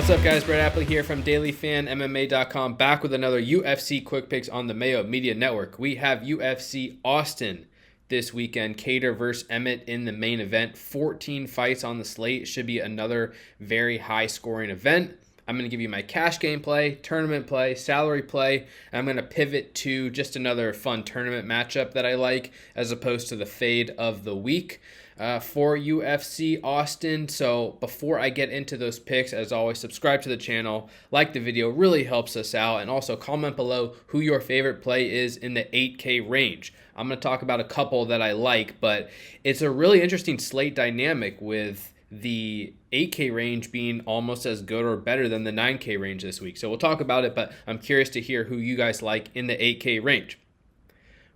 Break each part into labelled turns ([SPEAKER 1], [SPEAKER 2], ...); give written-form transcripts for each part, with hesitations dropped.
[SPEAKER 1] What's up, guys? Brett Appley here from dailyfanmma.com, back with another UFC Quick Picks on the Mayo Media Network. We have UFC Austin this weekend. Kattar versus Emmett in the main event. 14 fights on the slate. Should be another very high-scoring event. I'm going to give you my cash game play, tournament play, salary play, and I'm going to pivot to just another fun tournament matchup that I like as opposed to the fade of the week for UFC Austin. So before I get into those picks, as always, subscribe to the channel, like the video, really helps us out, and also comment below who your favorite play is in the 8K range. I'm going to talk about a couple that I like, but it's a really interesting slate dynamic with the 8K range being almost as good or better than the 9K range this week. So we'll talk about it, but I'm curious to hear who you guys like in the 8K range.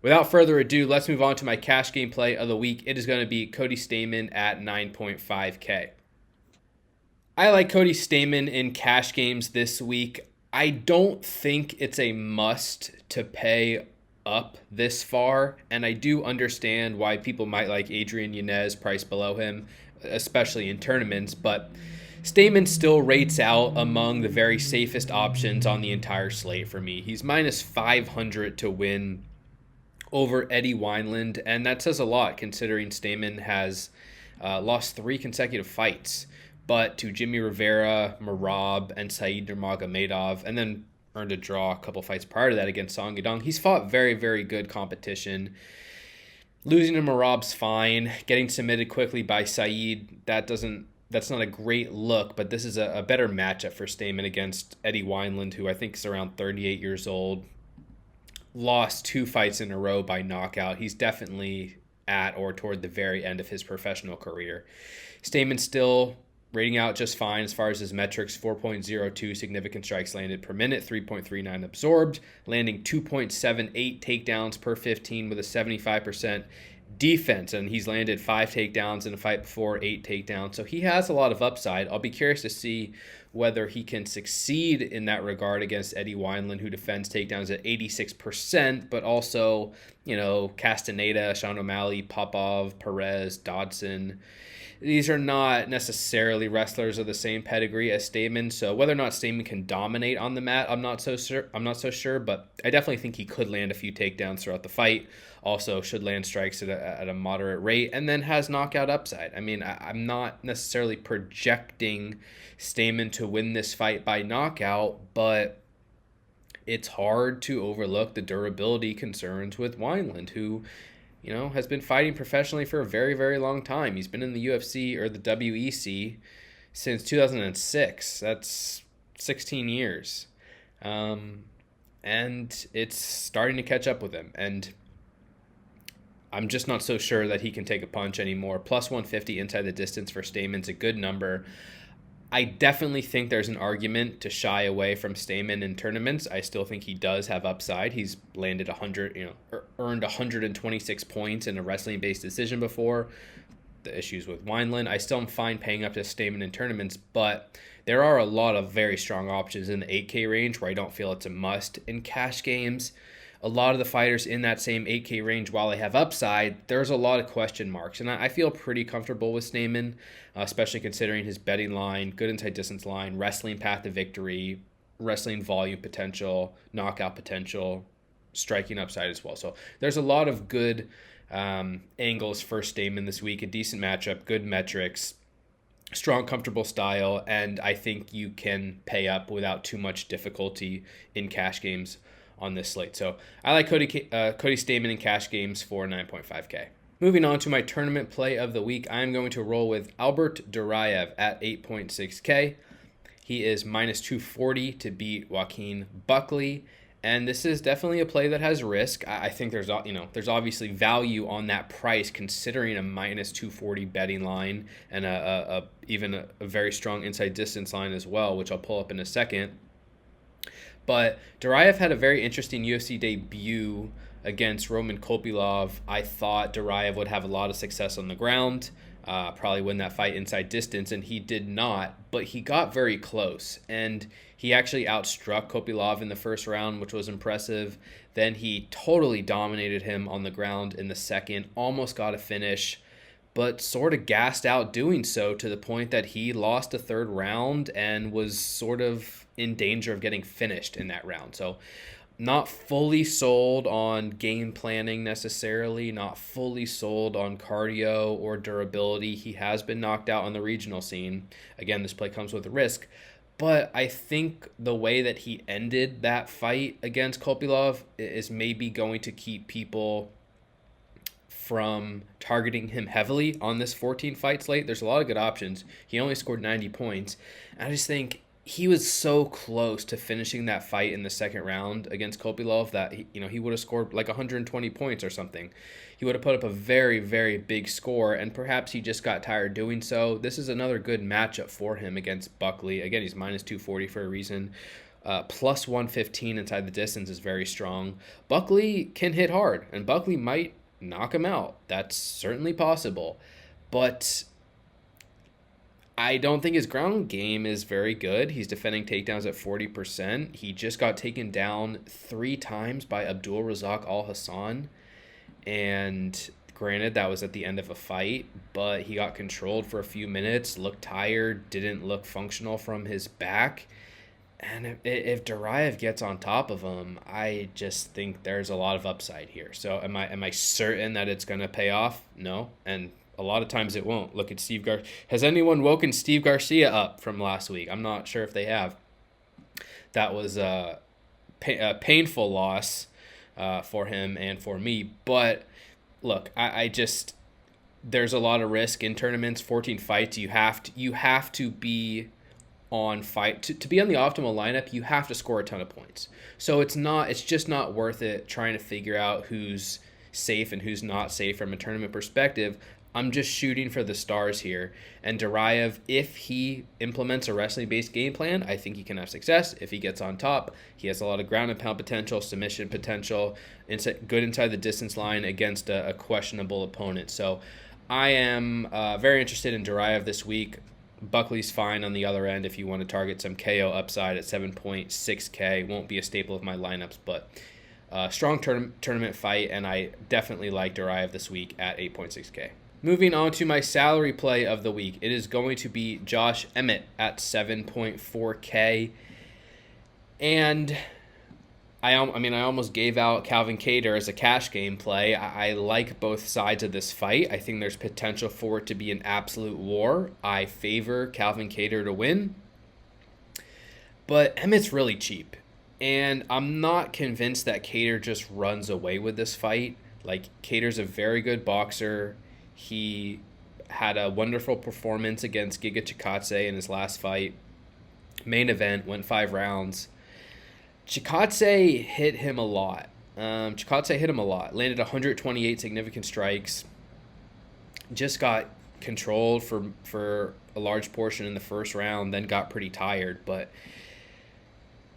[SPEAKER 1] Without further ado, let's move on to my cash game play of the week. It is going to be Cody Stamann at 9.5K. I like Cody Stamann in cash games this week. I don't think it's a must to pay up this far, and I do understand why people might like Adrian Yanez priced below him, especially in tournaments, but Stamann still rates out among the very safest options on the entire slate for me. He's minus 500 to win over Eddie Wineland, and that says a lot considering Stamann has lost 3 consecutive fights, but to Jimmy Rivera, Merab, and Said Nurmagomedov, and then earned a draw a couple fights prior to that against Song Yadong. He's fought very, very good competition. Losing to Merab's fine. Getting submitted quickly by Said, that's not a great look, but this is a better matchup for Stamann against Eddie Wineland, who I think is around 38 years old. Lost 2 fights in a row by knockout. He's definitely at or toward the very end of his professional career. Stamann still rating out just fine as far as his metrics. 4.02 significant strikes landed per minute, 3.39 absorbed, landing 2.78 takedowns per 15 with a 75% defense, and he's landed 5 takedowns in a fight before, 8 takedowns, so he has a lot of upside. I'll be curious to see whether he can succeed in that regard against Eddie Wineland, who defends takedowns at 86%, but also, Castaneda, Sean O'Malley, Popov, Perez, Dodson. These are not necessarily wrestlers of the same pedigree as Stamann, so whether or not Stamann can dominate on the mat, I'm not so sure, but I definitely think he could land a few takedowns throughout the fight. Also should land strikes at a moderate rate, and then has knockout upside. I mean, I'm not necessarily projecting Stamann to win this fight by knockout, but it's hard to overlook the durability concerns with Wineland, who has been fighting professionally for a very, very long time. He's been in the UFC or the WEC since 2006. That's 16 years. And it's starting to catch up with him. And I'm just not so sure that he can take a punch anymore. Plus 150 inside the distance for Stamann's a good number. I definitely think there's an argument to shy away from Stamann in tournaments. I still think he does have upside. He's landed 100, earned 126 points in a wrestling-based decision before. The issues with Wineland. I still am fine paying up to Stamann in tournaments, but there are a lot of very strong options in the 8K range where I don't feel it's a must. In cash games, a lot of the fighters in that same 8K range, while they have upside, there's a lot of question marks. And I feel pretty comfortable with Stamann, especially considering his betting line, good inside distance line, wrestling path to victory, wrestling volume potential, knockout potential, striking upside as well. So there's a lot of good angles for Stamann this week. A decent matchup, good metrics, strong, comfortable style, and I think you can pay up without too much difficulty in cash games on this slate. So I like Cody Stamann in cash games for 9.5K. Moving on to my tournament play of the week, I'm going to roll with Albert Duraev at 8.6K. He is minus 240 to beat Joaquin Buckley, and this is definitely a play that has risk. I think there's obviously value on that price considering a minus 240 betting line and even a very strong inside distance line as well, which I'll pull up in a second. But Duraev had a very interesting UFC debut against Roman Kopylov. I thought Duraev would have a lot of success on the ground, probably win that fight inside distance, and he did not, but he got very close, and he actually outstruck Kopylov in the first round, which was impressive. Then he totally dominated him on the ground in the second, almost got a finish, but sort of gassed out doing so to the point that he lost a third round and was sort of in danger of getting finished in that round. So not fully sold on game planning necessarily, not fully sold on cardio or durability. He has been knocked out on the regional scene. Again, this play comes with a risk. But I think the way that he ended that fight against Kopylov is maybe going to keep people from targeting him heavily on this 14 fight slate. There's a lot of good options. He only scored 90 points. I just think he was so close to finishing that fight in the second round against Kopylov that he would have scored like 120 points or something. He would have put up a very, very big score, and perhaps he just got tired doing so. This is another good matchup for him against Buckley. Again, he's minus 240 for a reason. Plus 115 inside the distance is very strong. Buckley can hit hard, and Buckley might knock him out. That's certainly possible. But I don't think his ground game is very good. He's defending takedowns at 40%. He just got taken down 3 times by Abdul Razak Al Hassan. And granted, that was at the end of a fight, but he got controlled for a few minutes, looked tired, didn't look functional from his back. And if Duraev gets on top of him, I just think there's a lot of upside here. So am I certain that it's going to pay off? No. And a lot of times it won't. Look at Steve Garcia. Has anyone woken Steve Garcia up from last week? I'm not sure if they have. That was a painful loss for him and for me. But look, I just, there's a lot of risk in tournaments. 14 fights. You have to be on fight to be on the optimal lineup. You have to score a ton of points. So it's just not worth it trying to figure out who's safe and who's not safe from a tournament perspective. I'm just shooting for the stars here. And Duraev, if he implements a wrestling-based game plan, I think he can have success. If he gets on top, he has a lot of ground and pound potential, submission potential, good inside the distance line against a questionable opponent. So I am very interested in Duraev this week. Buckley's fine on the other end if you want to target some KO upside at 7.6K. Won't be a staple of my lineups, but strong tournament fight, and I definitely like Duraev this week at 8.6K. Moving on to my salary play of the week. It is going to be Josh Emmett at 7.4K. And I almost gave out Calvin Kattar as a cash game play. I like both sides of this fight. I think there's potential for it to be an absolute war. I favor Calvin Kattar to win. But Emmett's really cheap. And I'm not convinced that Kattar just runs away with this fight. Like, Kattar's a very good boxer. He had a wonderful performance against Giga Chikadze in his last fight. Main event, went 5 rounds. Chikadze hit him a lot. Landed 128 significant strikes. Just got controlled for a large portion in the first round, then got pretty tired. But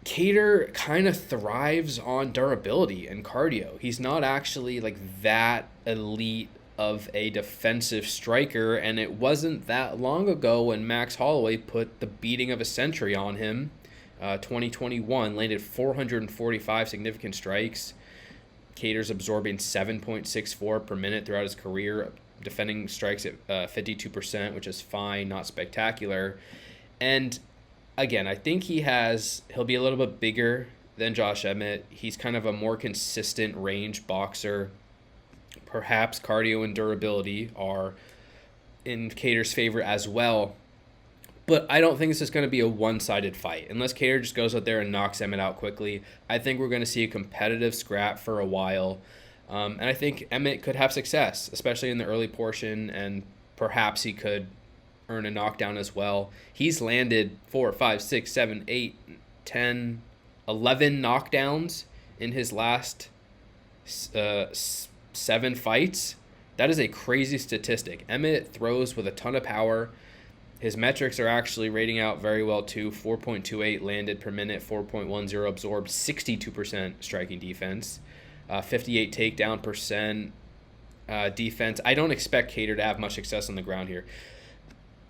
[SPEAKER 1] Kattar kind of thrives on durability and cardio. He's not actually like that elite of a defensive striker, and it wasn't that long ago when Max Holloway put the beating of a century on him. 2021, landed 445 significant strikes. Kattar's absorbing 7.64 per minute throughout his career, defending strikes at 52%, which is fine, not spectacular. And again, I think he'll be a little bit bigger than Josh Emmett. He's kind of a more consistent range boxer. Perhaps cardio and durability are in Kattar's favor as well. But I don't think this is going to be a one-sided fight. Unless Kattar just goes out there and knocks Emmett out quickly, I think we're going to see a competitive scrap for a while. And I think Emmett could have success, especially in the early portion, and perhaps he could earn a knockdown as well. He's landed 4, 5, 6, 7, 8, 10, 11 knockdowns in his last 7 fights. That is a crazy statistic. Emmett throws with a ton of power. His metrics are actually rating out very well too. 4.28 landed per minute, 4.10 absorbed, 62% striking defense, 58 takedown percent defense. I don't expect Kattar to have much success on the ground here.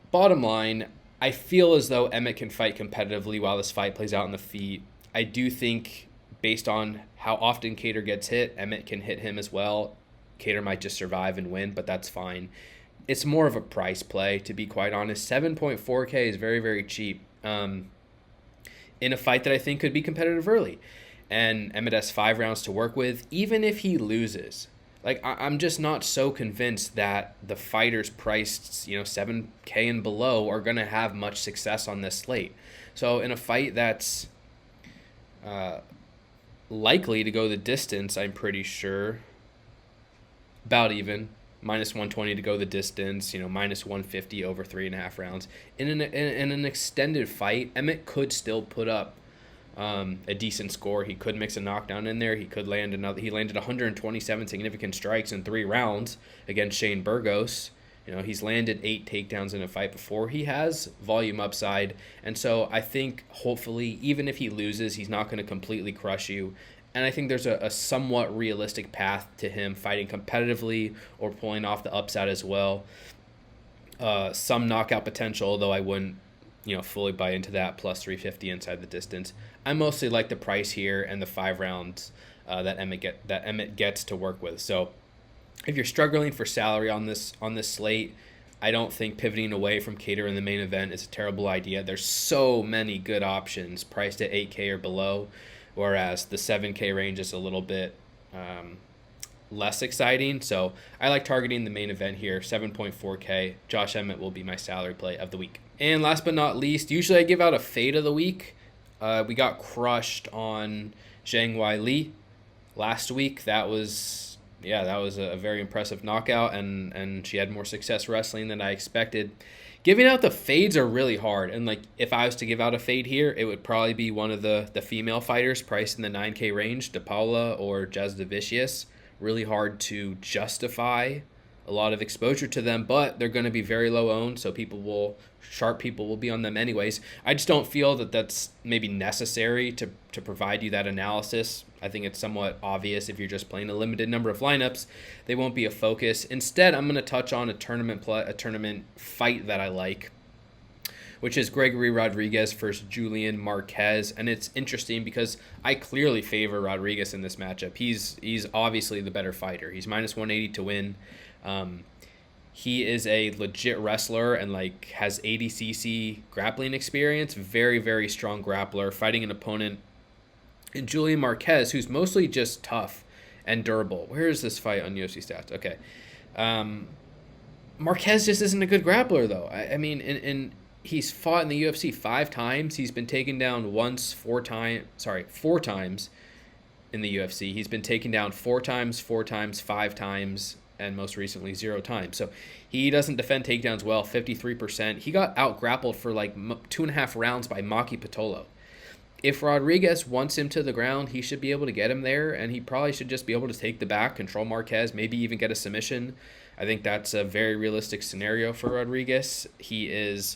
[SPEAKER 1] Bottom line, I feel as though Emmett can fight competitively while this fight plays out on the feet. I do think, based on how often Kattar gets hit, Emmett can hit him as well. Kattar might just survive and win, but that's fine. it's more of a price play, to be quite honest. 7.4K is very, very cheap in a fight that I think could be competitive early. And Emmett has 5 rounds to work with, even if he loses. Like, I'm just not so convinced that the fighters priced, 7K and below are going to have much success on this slate. So in a fight that's likely to go the distance, I'm pretty sure, about even, minus 120 to go the distance, minus 150 over 3.5 rounds. In an extended fight, Emmett could still put up a decent score. He could mix a knockdown in there. He could land another. He landed 127 significant strikes in 3 rounds against Shane Burgos. He's landed 8 takedowns in a fight before. He has volume upside, and so I think hopefully, even if he loses, he's not going to completely crush you. And I think there's a somewhat realistic path to him fighting competitively or pulling off the upside as well. Some knockout potential, although I wouldn't, fully buy into that, plus 350 inside the distance. I mostly like the price here and the 5 rounds that Emmett gets to work with. So if you're struggling for salary on this slate, I don't think pivoting away from Kattar in the main event is a terrible idea. There's so many good options priced at 8K or below, whereas the 7K range is a little bit less exciting. So I like targeting the main event here, 7.4K. Josh Emmett will be my salary play of the week. And last but not least, usually I give out a fade of the week. We got crushed on Zhang Wei Li last week. That was a very impressive knockout, and she had more success wrestling than I expected. Giving out the fades are really hard, and like if I was to give out a fade here, it would probably be one of the female fighters priced in the 9K range, DePaula or Jasudavicius. Really hard to justify a lot of exposure to them, but they're going to be very low owned, so sharp people will be on them anyways. I just don't feel that that's maybe necessary to provide you that analysis. I think it's somewhat obvious if you're just playing a limited number of lineups, they won't be a focus. Instead, I'm going to touch on a tournament fight that I like, which is Gregory Rodriguez versus Julian Marquez. And it's interesting because I clearly favor Rodriguez in this matchup. He's obviously the better fighter. He's minus 180 to win. He is a legit wrestler and has ADCC grappling experience. Very, very strong grappler, fighting an opponent in Julian Marquez, who's mostly just tough and durable. Where is this fight on UFC stats? Okay. Marquez just isn't a good grappler, though. I mean, he's fought in the UFC 5 times. He's been taken down four times in the UFC. He's been taken down 4 times, 5 times, and most recently 0 times. So he doesn't defend takedowns well, 53%. He got out-grappled for 2.5 rounds by Maki Pitolo. If Rodriguez wants him to the ground, he should be able to get him there, and he probably should just be able to take the back, control Marquez, maybe even get a submission. I think that's a very realistic scenario for Rodriguez. He is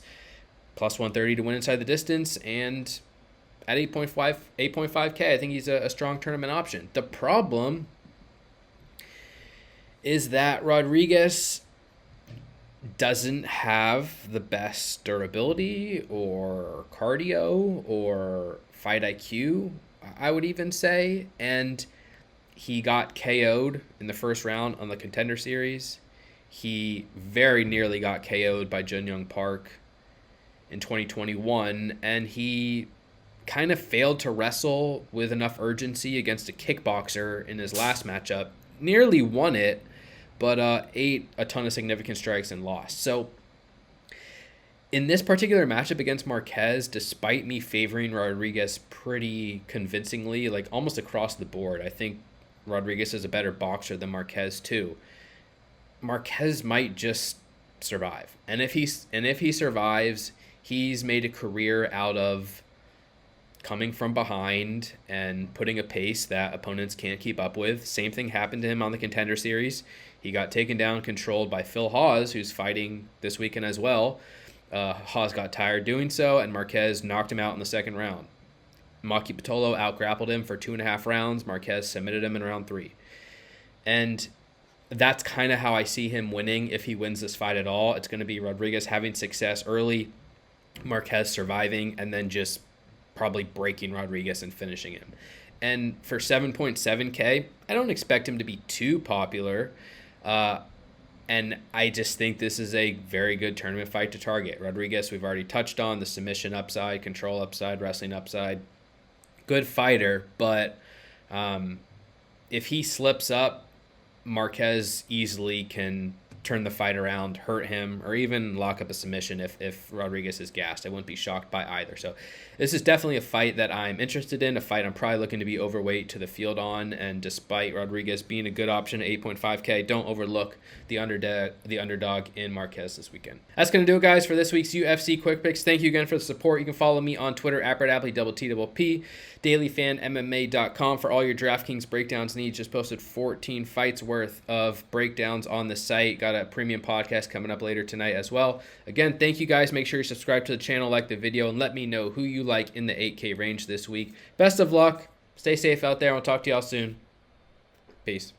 [SPEAKER 1] plus 130 to win inside the distance, and at 8.5K, I think he's a strong tournament option. The problem is that Rodriguez doesn't have the best durability or cardio or fight IQ, I would even say, and he got KO'd in the first round on the Contender Series. He very nearly got KO'd by Jun Young Park in 2021, and he kind of failed to wrestle with enough urgency against a kickboxer in his last matchup. Nearly won it, but ate a ton of significant strikes and lost. So in this particular matchup against Marquez, despite me favoring Rodriguez pretty convincingly, almost across the board, I think Rodriguez is a better boxer than Marquez too. Marquez might just survive. And if he survives, he's made a career out of coming from behind and putting a pace that opponents can't keep up with. Same thing happened to him on the Contender Series. He got taken down, controlled by Phil Hawes, who's fighting this weekend as well. Hawes got tired doing so, and Marquez knocked him out in the second round. Maki Pitolo out-grappled him for 2.5 rounds. Marquez submitted him in round 3. And that's kind of how I see him winning if he wins this fight at all. It's going to be Rodriguez having success early, Marquez surviving, and then just probably breaking Rodriguez and finishing him. And for 7.7K, I don't expect him to be too popular. And I just think this is a very good tournament fight to target. Rodriguez, we've already touched on the submission upside, control upside, wrestling upside. Good fighter, but if he slips up, Marquez easily can turn the fight around, hurt him, or even lock up a submission if Rodriguez is gassed. I wouldn't be shocked by either. So this is definitely a fight that I'm interested in, a fight I'm probably looking to be overweight to the field on, and despite Rodriguez being a good option at 8.5K, don't overlook the underdog in Marquez this weekend. That's going to do it, guys, for this week's UFC Quick Picks. Thank you again for the support. You can follow me on Twitter at Appley, TTP, dailyfanmma.com for all your DraftKings breakdowns needs. Just posted 14 fights worth of breakdowns on the site. Got a premium podcast coming up later tonight as well. Again, thank you guys. Make sure you subscribe to the channel, like the video, and let me know who you like in the 8K range this week. Best of luck. Stay safe out there. I'll talk to y'all soon. Peace.